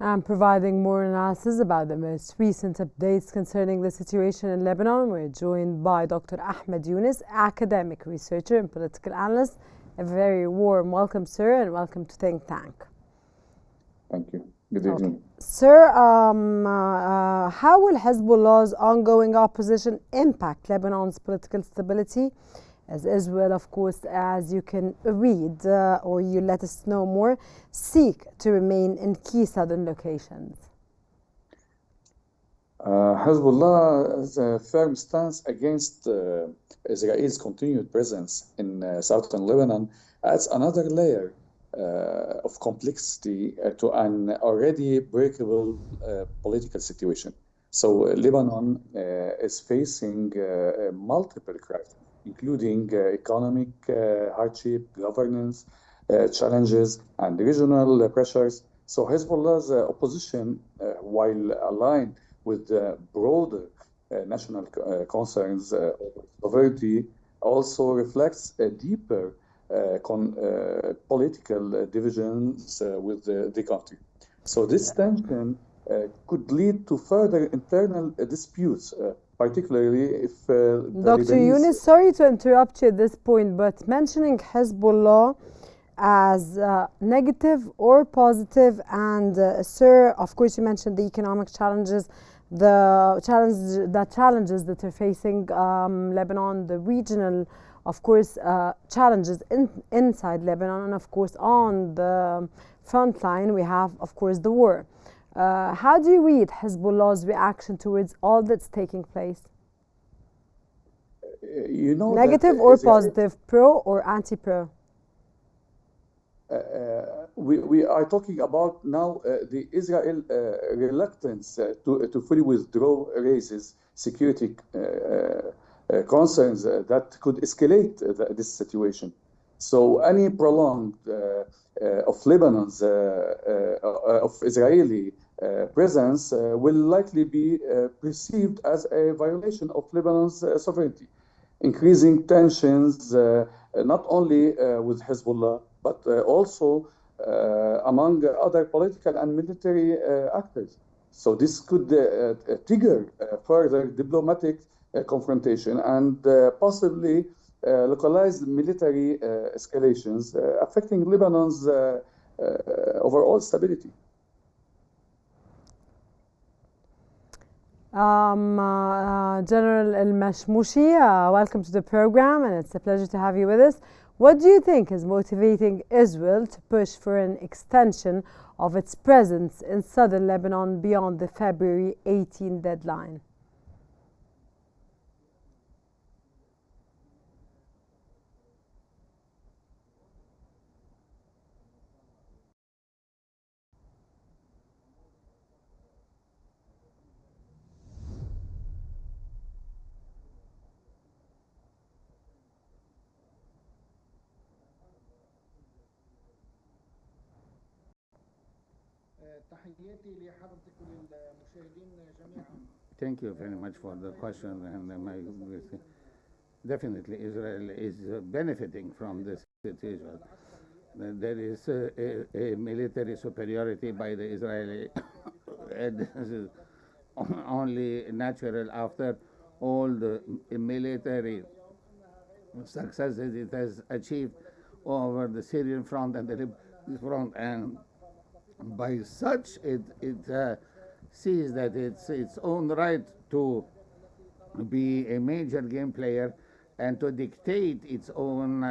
and providing more analysis about the most recent updates concerning the situation in Lebanon. We're joined by Dr. Ahmad Younes, academic researcher and political analyst. A very warm welcome, sir, and welcome to Think Tank. Thank you. Good evening. Sir, how will Hezbollah's ongoing opposition impact Lebanon's political stability? As Israel, of course, as you can read or you let us know more, seek to remain in key southern locations. Hezbollah's firm stance against Israel's continued presence in southern Lebanon adds another layer of complexity to an already breakable political situation. So Lebanon is facing multiple crises, including economic hardship, governance challenges, and regional pressures. So Hezbollah's opposition, while aligned with broader national concerns over sovereignty, also reflects a deeper political divisions with the country. So this tension could lead to further internal disputes, particularly if Dr. Younes, sorry to interrupt you at this point, but mentioning Hezbollah as negative or positive, and sir, of course you mentioned the economic challenges, the challenges that are facing Lebanon, the regional, of course, challenges inside Lebanon, and of course on the front line we have, of course, the war. How do you read Hezbollah's reaction towards all that's taking place? You know, negative or positive, pro or anti-pro? We are talking about now the Israel reluctance to fully withdraw raises security concerns that could escalate this situation. So any prolonged of Lebanon's of Israeli presence will likely be perceived as a violation of Lebanon's sovereignty, increasing tensions not only with Hezbollah, but also among other political and military actors. So this could trigger further diplomatic confrontation and possibly localized military escalations affecting Lebanon's overall stability. General Al-Mashmoshi, welcome to the program, and it's a pleasure to have you with us. What do you think is motivating Israel to push for an extension of its presence in southern Lebanon beyond the February 18 deadline? Thank you very much for the question, and definitely Israel is benefiting from this situation. There is a military superiority by the Israeli, and this is only natural after all the military successes it has achieved over the Syrian front and the Lebanese front, and by such it sees that it's its own right to be a major game player and to dictate its own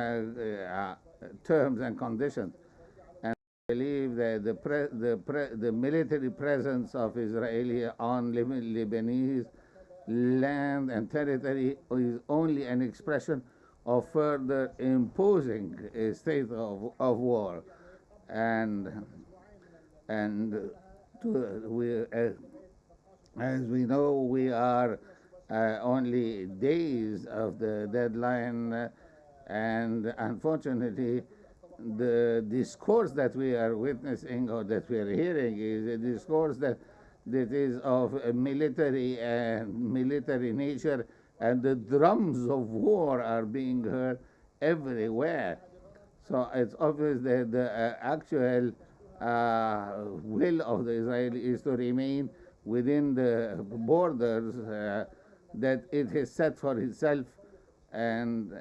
terms and conditions. And I believe that the military presence of Israeli on Lebanese land and territory is only an expression of further imposing a state of war. As we know, we are only days of the deadline, and unfortunately, the discourse that we are witnessing or that we are hearing is a discourse that is of a military nature, and the drums of war are being heard everywhere. So it's obvious that the actual will of the Israelis to remain within the borders that it has set for itself, and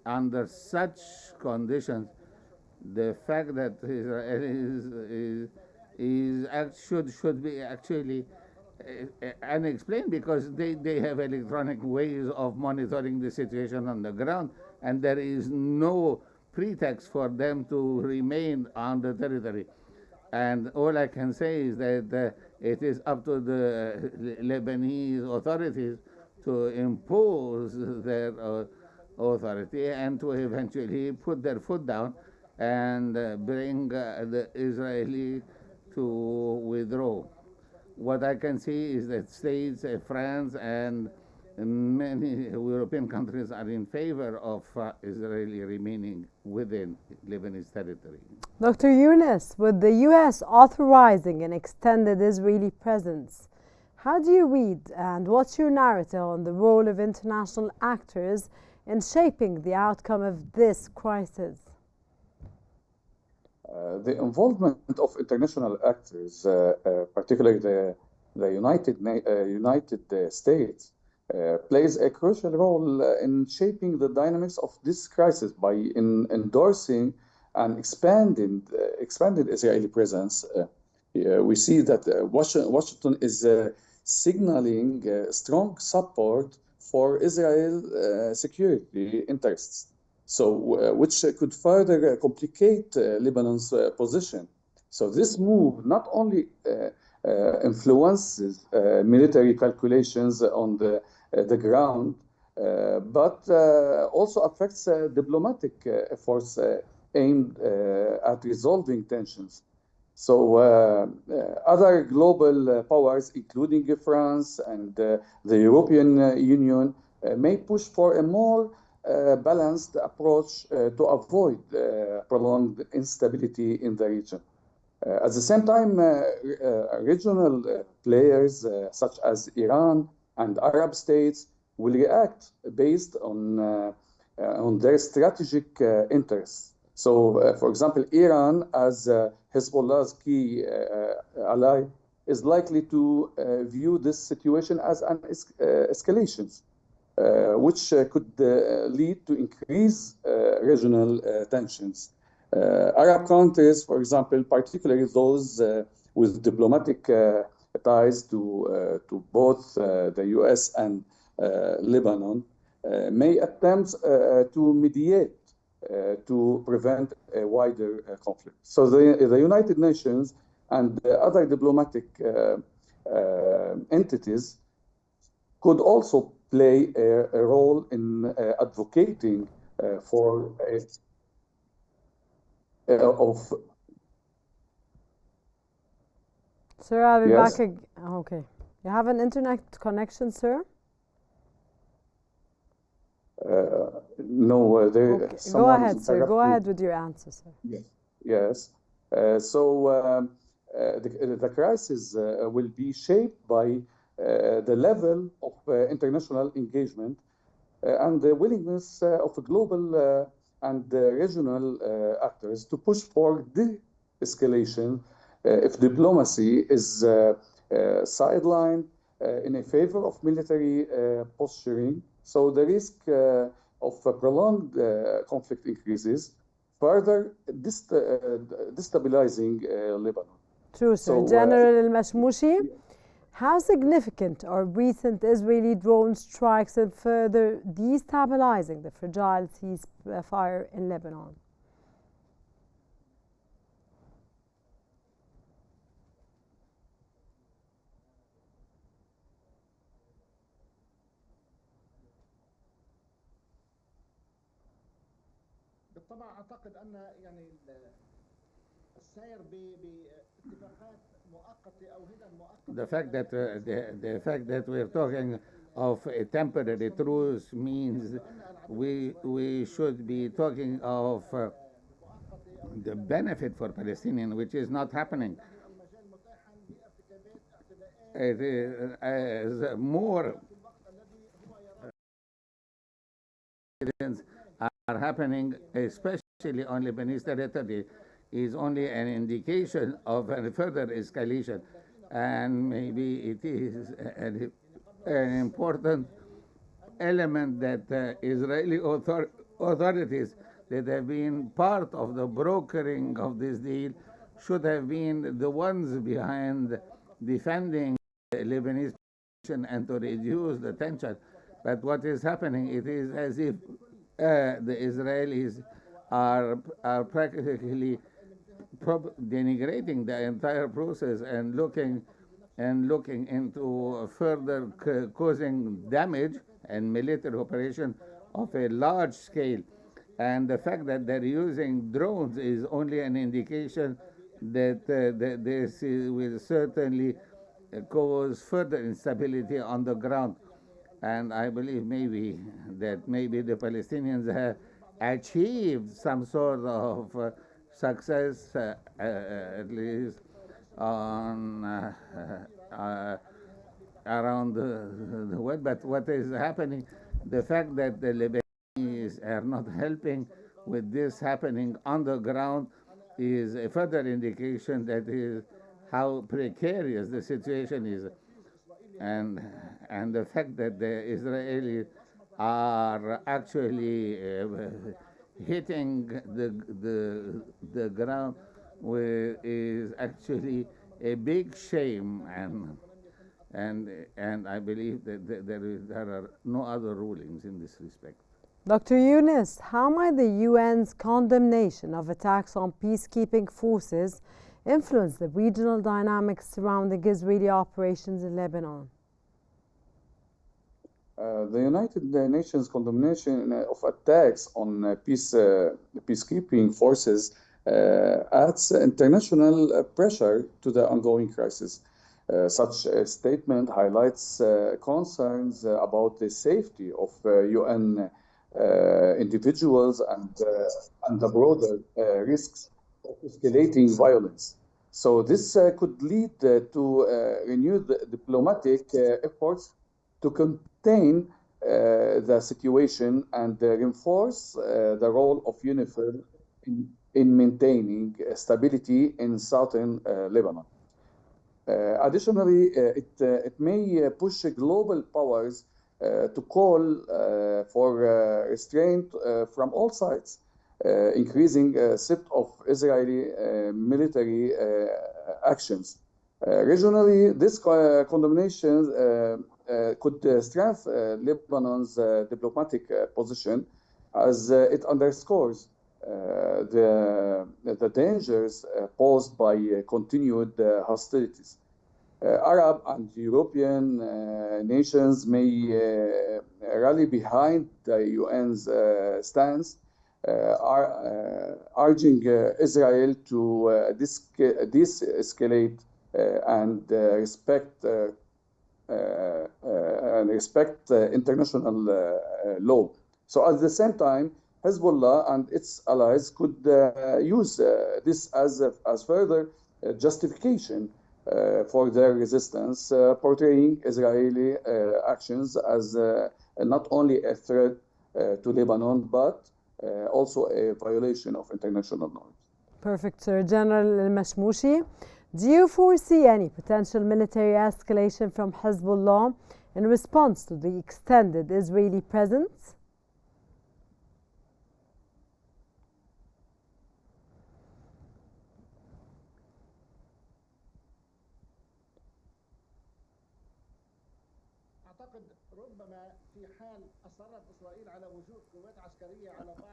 under such conditions, the fact that Israel should be actually unexplained, because they have electronic ways of monitoring the situation on the ground, and there is no pretext for them to remain on the territory. And all I can say is that it is up to the Lebanese authorities to impose their authority and to eventually put their foot down and bring the Israeli to withdraw. What I can see is that states, France, and many European countries are in favor of Israeli remaining within Lebanese territory. Dr. Younes, with the U.S. authorizing an extended Israeli presence, how do you read and what's your narrative on the role of international actors in shaping the outcome of this crisis? The involvement of international actors, particularly the United States, plays a crucial role in shaping the dynamics of this crisis by endorsing an expanded Israeli presence. We see that Washington is signaling strong support for Israel security interests, so which could further complicate Lebanon's position. So this move not only influences military calculations on the ground, but also affects diplomatic efforts aimed at resolving tensions. So other global powers, including France and the European Union, may push for a more balanced approach to avoid prolonged instability in the region. At the same time, regional players such as Iran and Arab states will react based on their strategic interests. So, for example, Iran, as Hezbollah's key ally, is likely to view this situation as an escalation, which could lead to increased regional tensions. Arab countries, for example, particularly those with diplomatic ties to both the US and Lebanon, may attempt to mediate to prevent a wider conflict. So the United Nations and other diplomatic entities could also play a role in advocating for of. Sir, I'll be Yes. back. Okay. You have an internet connection, sir? No, Okay. Go ahead, sir. Go ahead with your answer, sir. Yes. Yes. The crisis will be shaped by the level of international engagement and the willingness of global and regional actors to push for de-escalation if diplomacy is sidelined in a favor of military posturing. So the risk of a prolonged conflict increases, further destabilizing Lebanon. True, sir. So, General Al-Mashmoshi, how significant are recent Israeli drone strikes in further destabilizing the fragile ceasefire in Lebanon? بالطبع اعتقد ان يعني السير باتفاقات مؤقته او هدن مؤقته. The fact that we're talking of a temporary truce means we should be talking of the benefit for Palestinians, which is not happening. It is as more incidents are happening, especially especially on Lebanese territory, is only an indication of a further escalation, and maybe it is an important element that Israeli authorities that have been part of the brokering of this deal should have been the ones behind defending the Lebanese position and to reduce the tension. But what is happening, it is as if the Israelis are practically denigrating the entire process and looking into further causing damage and military operation of a large scale. And the fact that they're using drones is only an indication that this will certainly cause further instability on the ground. And I believe maybe the Palestinians have achieved some sort of success, at least on around the world. But what is happening, the fact that the Lebanese are not helping with this happening on the ground is a further indication that is how precarious the situation is. And the fact that the Israelis are actually hitting the ground is actually a big shame, and I believe that there are no other rulings in this respect. Dr. Younes, how might the UN's condemnation of attacks on peacekeeping forces influence the regional dynamics surrounding Israeli operations in Lebanon? The United Nations condemnation of attacks on peacekeeping forces adds international pressure to the ongoing crisis. Such a statement highlights concerns about the safety of UN individuals and the broader risks of escalating violence. So this could lead to renewed diplomatic efforts to contain the situation and reinforce the role of UNIFIL in maintaining stability in southern Lebanon. Additionally, it may push global powers to call for restraint from all sides, increasing threat of Israeli military actions. Regionally, this condemnation could strengthen Lebanon's diplomatic position as it underscores the dangers posed by continued hostilities. Arab and European nations may rally behind the UN's stance, urging Israel to de-escalate and respect international law. So at the same time, Hezbollah and its allies could use this as further justification for their resistance, portraying Israeli actions as not only a threat to Lebanon, but also a violation of international norms. Perfect, Sir. General Al-Mashmoshi, do you foresee any potential military escalation from Hezbollah in response to the extended Israeli presence?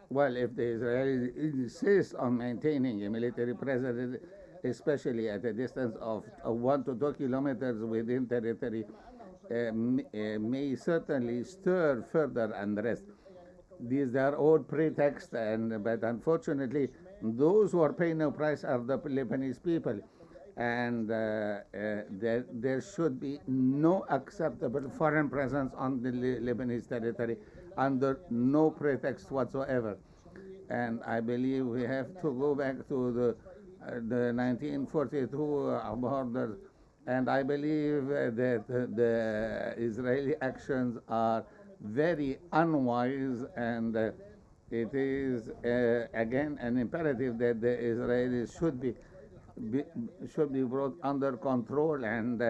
Well, if the Israelis insist on maintaining a military presence, especially at a distance of 1 to 2 kilometers within territory, may certainly stir further unrest. These are all pretexts, but unfortunately, those who are paying the price are the Lebanese people. And there should be no acceptable foreign presence on the Lebanese territory under no pretext whatsoever. And I believe we have to go back to the 1942 borders. And I believe that the Israeli actions are very unwise, and it is again an imperative that the Israelis be should be brought under control and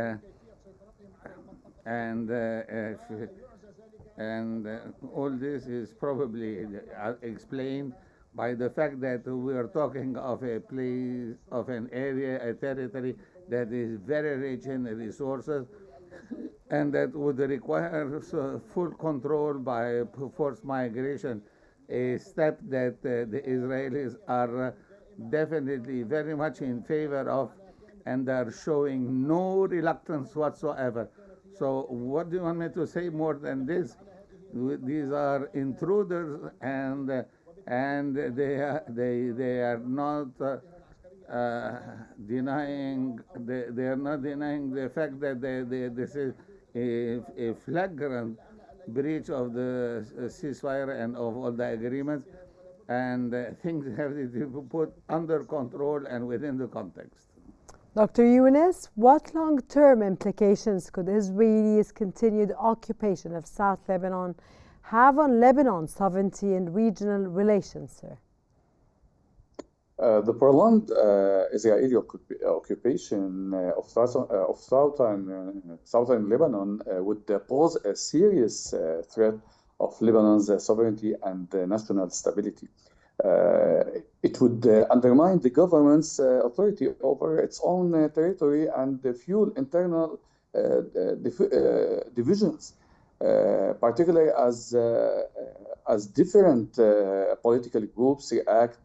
and all this is probably explained by the fact that we are talking of a place, of an area, a territory that is very rich in resources and that would require full control by forced migration, a step that the Israelis are definitely very much in favor of and are showing no reluctance whatsoever. So what do you want me to say more than this? These are intruders, and they are not they are not denying the fact that this is a flagrant breach of the ceasefire and of all the agreements, and things have to be put under control and within the context. Dr. Younes, what long-term implications could Israelis' continued occupation of South Lebanon have on Lebanon's sovereignty and regional relations, sir? The prolonged Israeli occupation of southern Lebanon would pose a serious threat of Lebanon's sovereignty and national stability. It would undermine the government's authority over its own territory and fuel internal divisions, particularly as different political groups react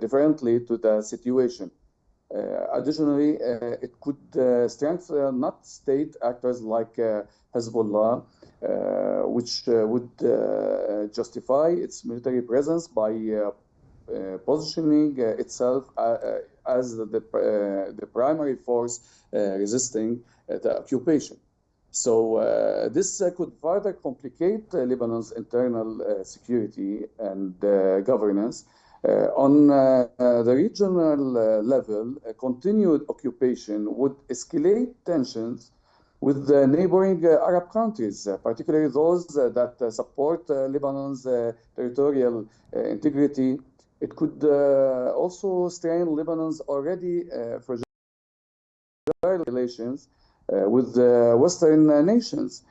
differently to the situation. Additionally, it could strengthen not state actors like Hezbollah, which would justify its military presence by positioning itself as the primary force resisting the occupation. So this could further complicate Lebanon's internal security and governance. On the regional level, continued occupation would escalate tensions with the neighboring Arab countries, particularly those that support Lebanon's territorial integrity. It could also strain Lebanon's already fragile relations with Western nations,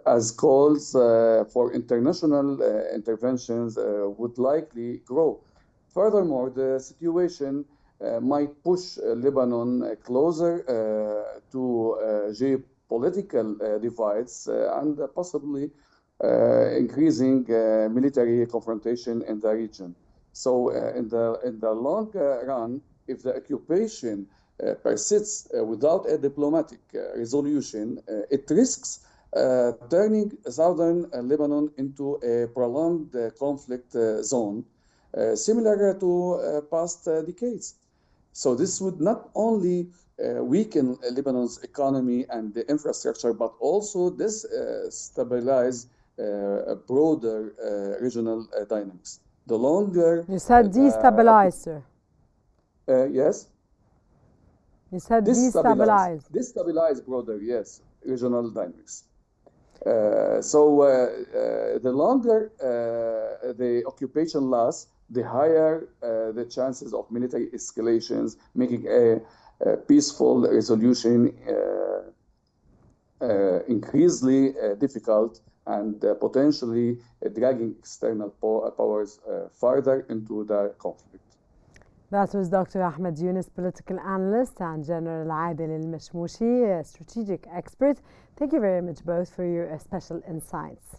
as calls for international interventions would likely grow. Furthermore, the situation might push Lebanon closer to geopolitical divides and possibly increasing military confrontation in the region. So in the long run, if the occupation persists without a diplomatic resolution, it risks turning southern Lebanon into a prolonged conflict zone, similar to past decades. So this would not only weaken Lebanon's economy and the infrastructure, but also destabilize broader regional dynamics. The longer you said destabilize, sir. Yes. You said destabilize. Destabilize broader, yes, regional dynamics. So the longer the occupation lasts, the higher the chances of military escalations, making a peaceful resolution increasingly difficult and potentially dragging external powers further into the conflict. That was Dr. Ahmad Younes, political analyst, and General Adel Al-Mashmoshi, a strategic expert. Thank you very much both for your special insights.